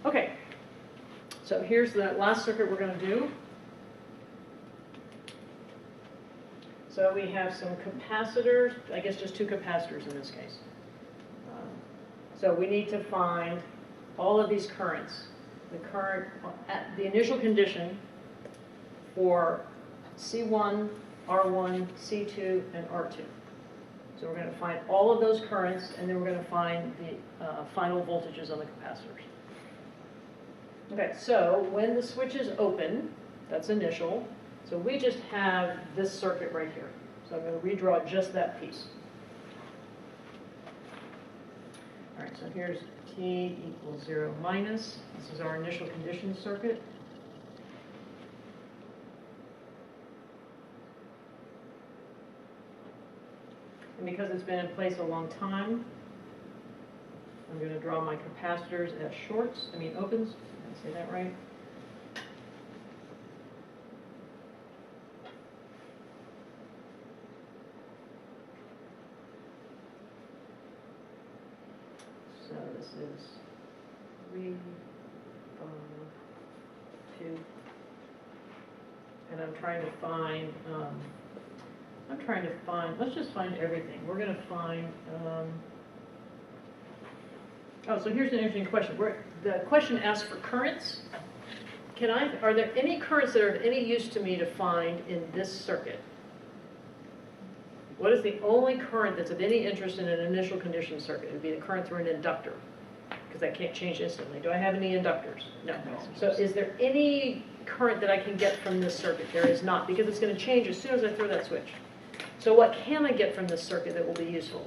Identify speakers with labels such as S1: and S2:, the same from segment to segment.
S1: Okay, so here's the last circuit we're going to do. So we have some capacitors, I guess just 2 capacitors in this case. So we need to find all of these currents. The current, at the initial condition for C1, R1, C2, and R2. So we're going to find all of those currents, and then we're going to find the final voltages on the capacitors. Okay, so when the switch is open, that's initial, so we just have this circuit right here. So I'm going to redraw just that piece. All right, so here's T equals 0 minus. This is our initial condition circuit. And because it's been in place a long time, I'm going to draw my capacitors as shorts, opens. Did I say that right? So this is 3, 5, 2, and I'm trying to find, let's just find everything. We're going to find, oh, so here's an interesting question. The question asks for currents. Are there any currents that are of any use to me to find in this circuit? What is the only current that's of any interest in an initial condition circuit? It would be the current through an inductor, because that can't change instantly. Do I have any inductors? No. So is there any current that I can get from this circuit? There is not, because it's going to change as soon as I throw that switch. So what can I get from this circuit that will be useful?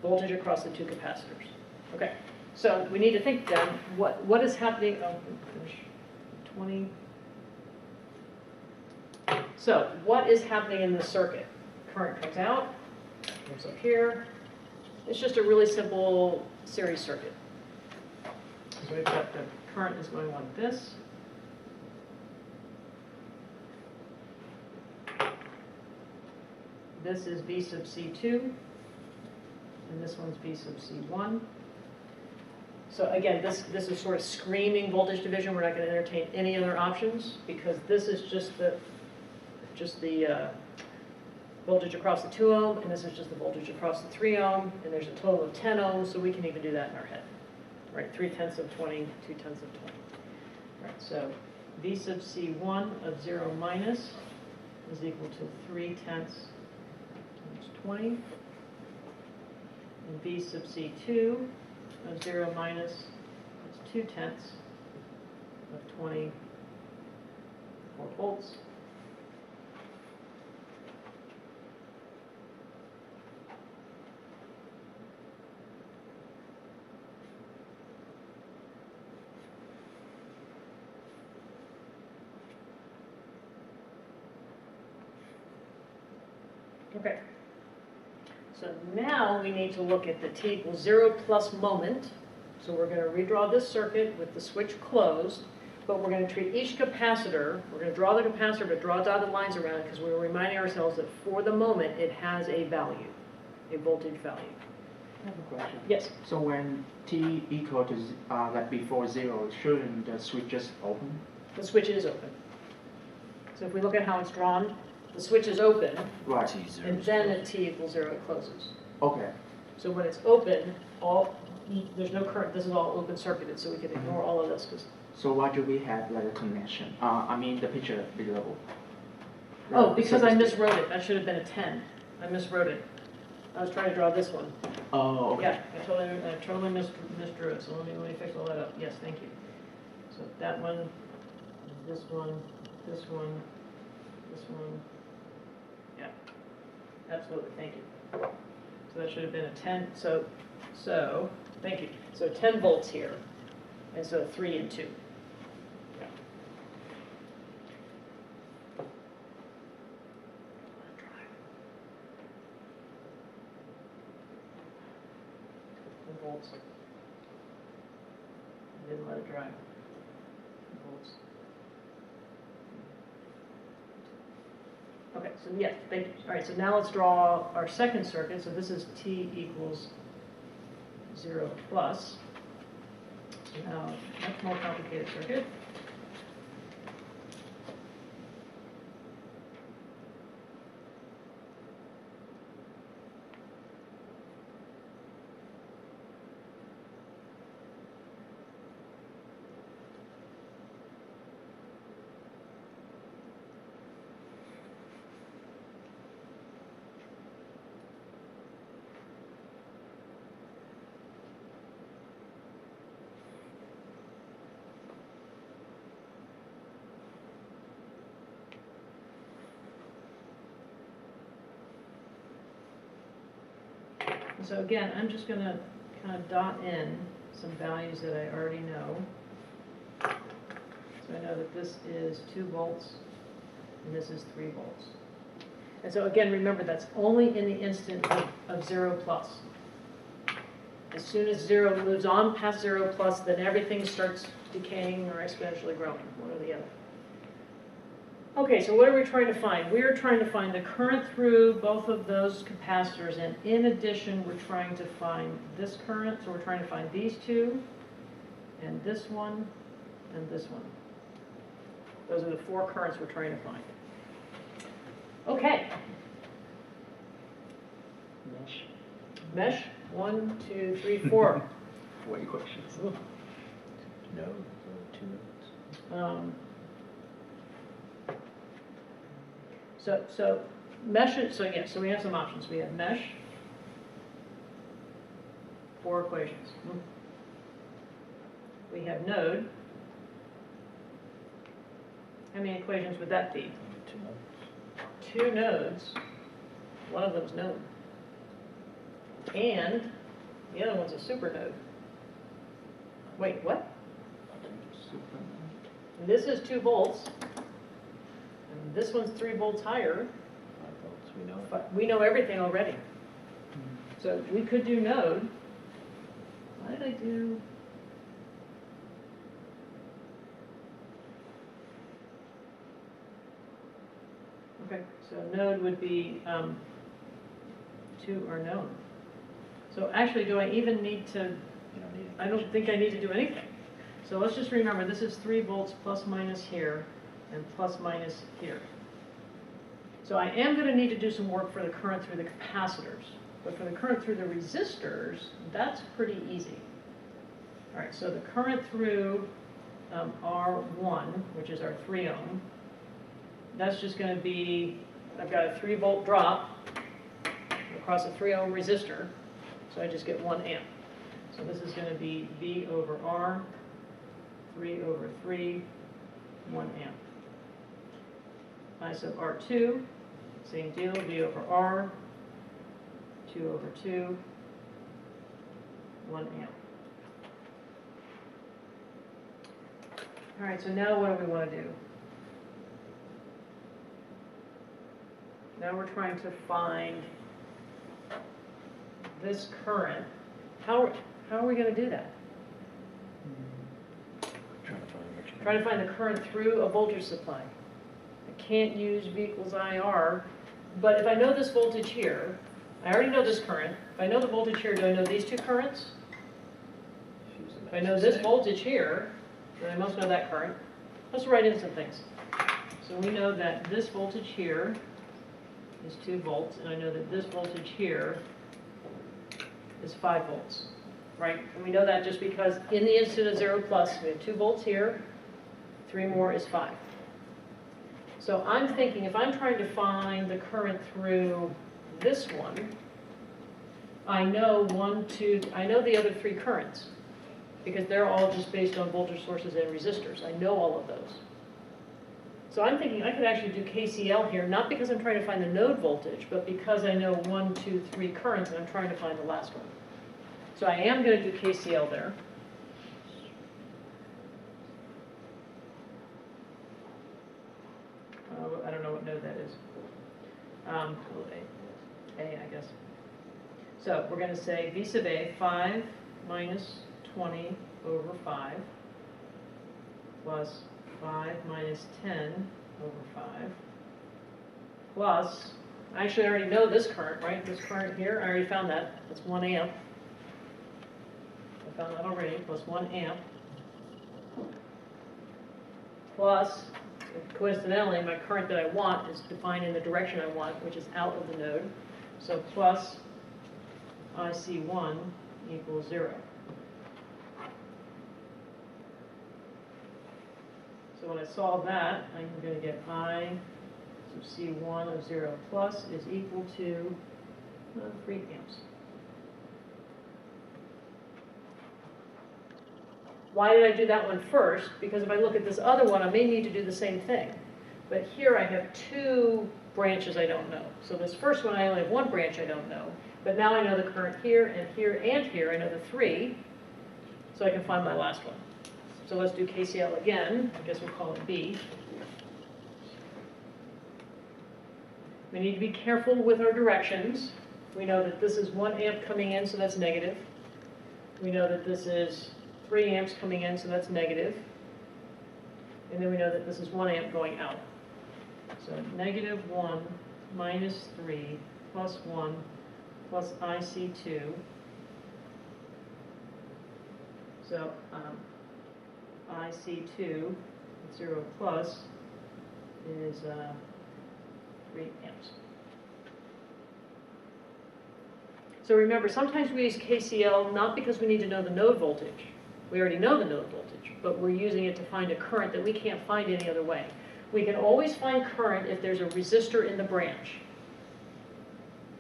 S1: Voltage across the 2 capacitors. Okay, so we need to think then, what is happening, finish 20. So what is happening in this circuit? Current comes out, comes up here. It's just a really simple series circuit. So we've got the current is going like this. This is V sub C2, and this one's V sub C1. So again, this is sort of screaming voltage division. We're not going to entertain any other options, because this is just the voltage across the 2 ohm, and this is just the voltage across the 3 ohm, and there's a total of 10 ohms, so we can even do that in our head. Right, 3/10 of 20, 2/10 of 20. Right, so V sub C1 of 0 minus is equal to 3/10 times 20, and V sub C2 of 0 minus is 2/10 of 24 volts. Okay, so now we need to look at the T equals 0 plus moment. So we're going to redraw this circuit with the switch closed, but we're going to treat each capacitor, we're going to draw the capacitor but draw dotted lines around it, because we're reminding ourselves that for the moment it has a value, a voltage value.
S2: I have a question.
S1: Yes?
S2: So when T equal to like before 0, shouldn't the switch just open?
S1: The switch is open. So if we look at how it's drawn, the switch is open,
S2: Right.
S1: and then at T equals 0 it closes.
S2: Okay.
S1: So when it's open, there's no current, this is all open circuited, so we can ignore all of this.
S2: So why do we have like a connection? The picture below.
S1: Oh, because I miswrote it. That should have been a 10. I miswrote it. I was trying to draw this one.
S2: Oh, okay.
S1: Yeah, I totally misdrew it. So let me fix all that up. Yes, thank you. So that one, this one, this one, this one. Yeah, absolutely. Thank you. So that should have been a 10. So thank you. So 10 volts here, and so 3 and 2. Yeah. Volts. I didn't let it dry. Volts. Okay, so yeah, thank you. All right, so now let's draw our second circuit. So this is T equals 0 plus. Now, much more complicated circuit. So again, I'm just going to kind of dot in some values that I already know. So I know that this is 2 volts and this is 3 volts. And so again, remember that's only in the instant of 0 plus. As soon as 0 moves on past 0 plus, then everything starts decaying or exponentially growing, one or the other. Okay, so what are we trying to find? We're trying to find the current through both of those capacitors, and in addition, we're trying to find this current, so we're trying to find these two, and this one, and this one. Those are the 4 currents we're trying to find. Okay.
S2: Mesh.
S1: Mesh, 1, 2, 3, 4.
S2: 4 equations.
S1: Ooh.
S3: No, 2 nodes.
S1: So mesh it, so we have some options. We have mesh, 4 equations. We have node. How many equations would that be?
S3: 2 nodes.
S1: 2 nodes. One of them's node. And the other one's a supernode. Wait, what?
S2: Super.
S1: This is 2 volts. And this one's 3 volts higher.
S3: 5 volts, we know.
S1: But we know everything already. So we could do node. Why did I do? Okay, so node would be 2 are known. So actually, do I even need to?
S3: You don't need it.
S1: I don't think I need to do anything. So let's just remember, this is 3 volts plus minus here, and plus minus here. So I am going to need to do some work for the current through the capacitors. But for the current through the resistors, that's pretty easy. All right, so the current through R1, which is our 3 ohm, that's just going to be, I've got a 3 volt drop across a 3 ohm resistor, so I just get 1 amp. So this is going to be V over R, 3 over 3, 1 amp. I sub R2, same deal, V over R, 2 over 2, 1 amp. All right, so now what do we want to do? Now we're trying to find this current. How are we going to do that?
S3: Trying to find what you
S1: Trying to find the current through a voltage supply. I can't use V equals IR, but if I know this voltage here, I already know this current. If I know the voltage here, do I know these 2 currents?
S3: Fuse the
S1: If I know this
S3: same.
S1: voltage here, then I must know that current. Let's write in some things. So we know that this voltage here is 2 volts, and I know that this voltage here is 5 volts, right? And we know that just because in the instant of 0 plus, we have 2 volts here, 3 more is 5. So I'm thinking if I'm trying to find the current through this one, I know I know the other 3 currents because they're all just based on voltage sources and resistors. I know all of those. So I'm thinking I could actually do KCL here, not because I'm trying to find the node voltage, but because I know 1, 2, 3 currents and I'm trying to find the last one. So I am going to do KCL there. I don't know what node that is. A, I guess. So we're going to say V sub A, 5 minus 20 over 5 plus 5 minus 10 over 5 plus, actually I already know this current, right? This current here, I already found that. That's 1 amp. I found that already, plus 1 amp plus, coincidentally, my current that I want is defined in the direction I want, which is out of the node. So plus IC1 equals 0. So when I solve that, I'm going to get I sub C1 of 0 plus is equal to 3 amps. Why did I do that one first? Because if I look at this other one, I may need to do the same thing. But here I have 2 branches I don't know. So this first one, I only have 1 branch I don't know. But now I know the current here and here and here. I know the 3. So I can find my last one. So let's do KCL again. I guess we'll call it B. We need to be careful with our directions. We know that this is 1 amp coming in, so that's negative. We know that this is 3 amps coming in, so that's negative. And then we know that this is 1 amp going out. So negative 1 minus 3 plus 1 plus IC2. So IC2, 0 plus, is 3 amps. So remember, sometimes we use KCL not because we need to know the node voltage. We already know the node voltage, but we're using it to find a current that we can't find any other way. We can always find current if there's a resistor in the branch.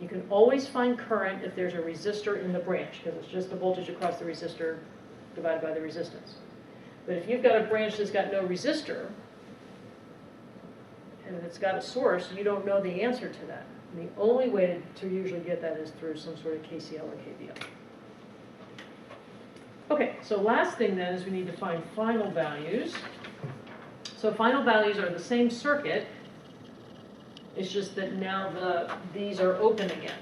S1: You can always find current if there's a resistor in the branch, because it's just the voltage across the resistor divided by the resistance. But if you've got a branch that's got no resistor, and it's got a source, you don't know the answer to that. And the only way to usually get that is through some sort of KCL or KVL. Okay, so last thing then is we need to find final values. So final values are the same circuit, it's just that now these are open again.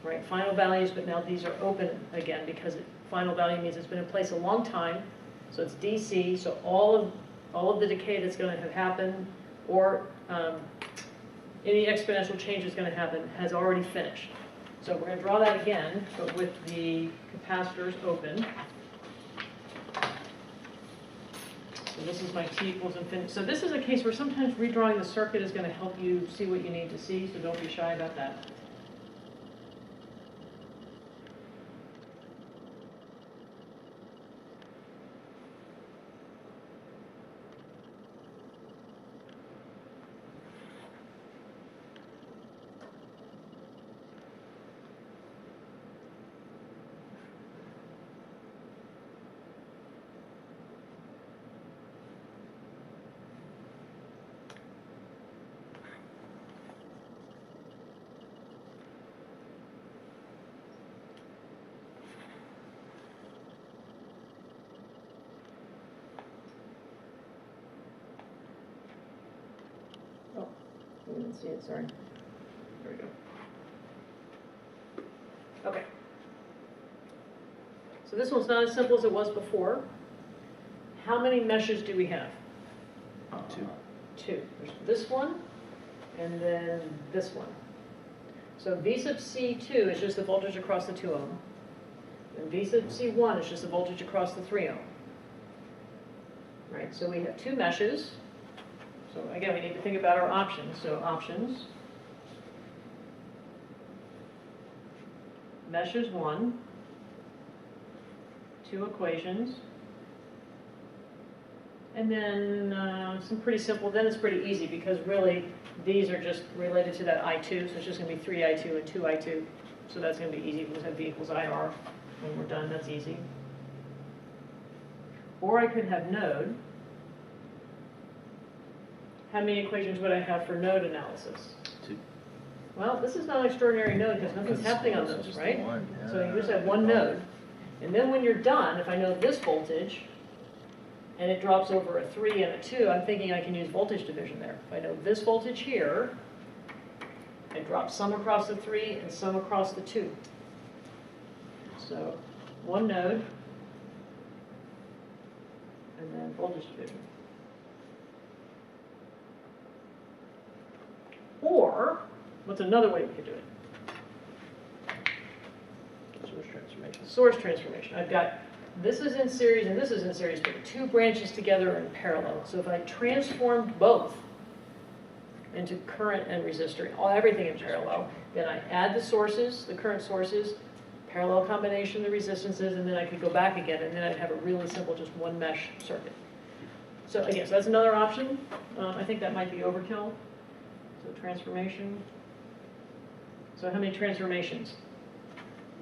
S1: Right, final values, but now these are open again because final value means it's been in place a long time, so it's DC, so all of the decay that's going to have happened, or any exponential change that's going to happen, has already finished. So we're going to draw that again, but with the capacitors open. So this is my T equals infinity. So this is a case where sometimes redrawing the circuit is going to help you see what you need to see, so don't be shy about that. I didn't see it, sorry. There we go. Okay. So this one's not as simple as it was before. How many meshes do we have?
S3: 2.
S1: 2. There's this one, and then this one. So V sub C2 is just the voltage across the 2 ohm. And V sub C1 is just the voltage across the 3 ohm. Right, so we have 2 meshes. So again, we need to think about our options. So options, meshes 1, 2 equations, and then some pretty simple, then it's pretty easy because really these are just related to that I2, so it's just going to be 3I2 and 2I2. So that's going to be easy. We'll just have V equals IR when we're done. That's easy. Or I could have node. How many equations would I have for node analysis?
S3: 2.
S1: Well, this is not an extraordinary node because nothing's happening on those, right? So you just have one node. And then when you're done, if I know this voltage, and it drops over a 3 and a 2, I'm thinking I can use voltage division there. If I know this voltage here, I drop some across the 3 and some across the 2. So one node, and then voltage division. Or, what's another way we could do it?
S3: Source transformation.
S1: Source transformation. I've got this is in series and this is in series, but the two branches together are in parallel. So if I transformed both into current and resistor, everything in parallel, then I add the sources, the current sources, parallel combination of the resistances, and then I could go back again, and then I'd have a really simple, just one mesh circuit. So again, so that's another option. I think that might be overkill. So transformation. So how many transformations?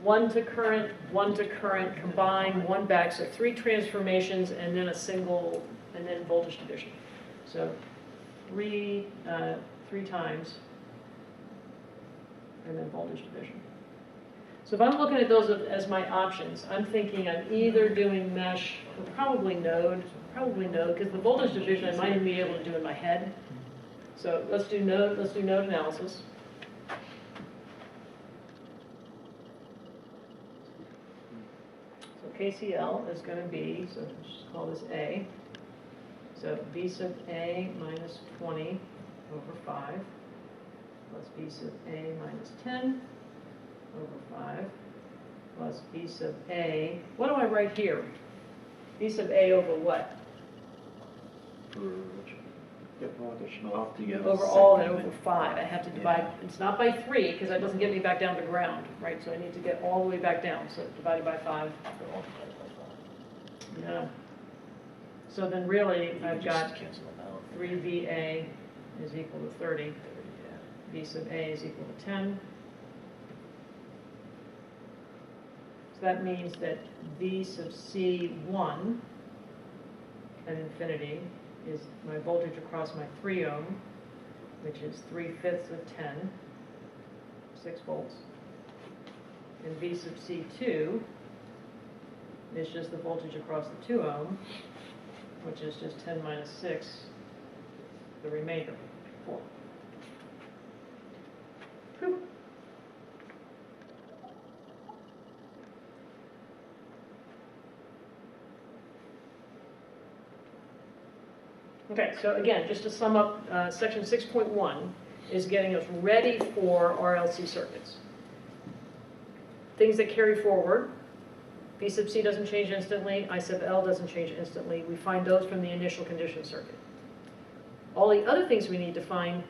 S1: One to current, combine, one back. So 3 transformations, and then a single, and then voltage division. So three times, and then voltage division. So if I'm looking at those as my options, I'm thinking I'm either doing mesh or probably node, because the voltage division I might even be able to do in my head. So let's do node analysis. So KCL is going to be, so let's just call this A. So B sub A minus 20 over 5 plus B sub A minus 10 over 5 plus B sub A. What do I write here? B sub A over what? Over all and over 5. I have to divide, it's not by 3 because that doesn't get me back down to ground, right? So I need to get all the way back down. So divided by 5. Yeah. So then really I've got 3VA is equal to 30. B sub A is equal to 10. So that means that V sub C1 at infinity is my voltage across my 3 ohm, which is 3/5 of 10, 6 volts. And V sub C2 is just the voltage across the 2 ohm, which is just 10 minus 6, the remainder, 4. Whew. Okay, so again, just to sum up, section 6.1 is getting us ready for RLC circuits. Things that carry forward. V sub C doesn't change instantly, I sub L doesn't change instantly. We find those from the initial condition circuit. All the other things we need to find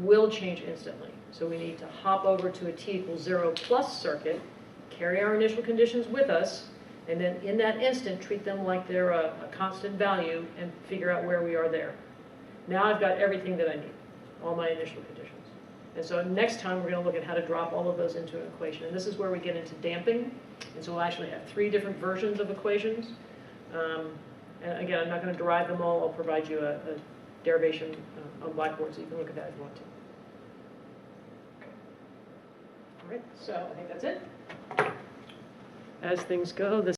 S1: will change instantly. So we need to hop over to a T equals 0 plus circuit, carry our initial conditions with us, and then in that instant treat them like they're a constant value and figure out where we are there. Now I've got everything that I need, all my initial conditions. And so next time we're going to look at how to drop all of those into an equation. And this is where we get into damping. And so we'll actually have 3 different versions of equations. And again, I'm not going to derive them all. I'll provide you a derivation on Blackboard so you can look at that if you want to. Okay. All right, so I think that's it. As things go, this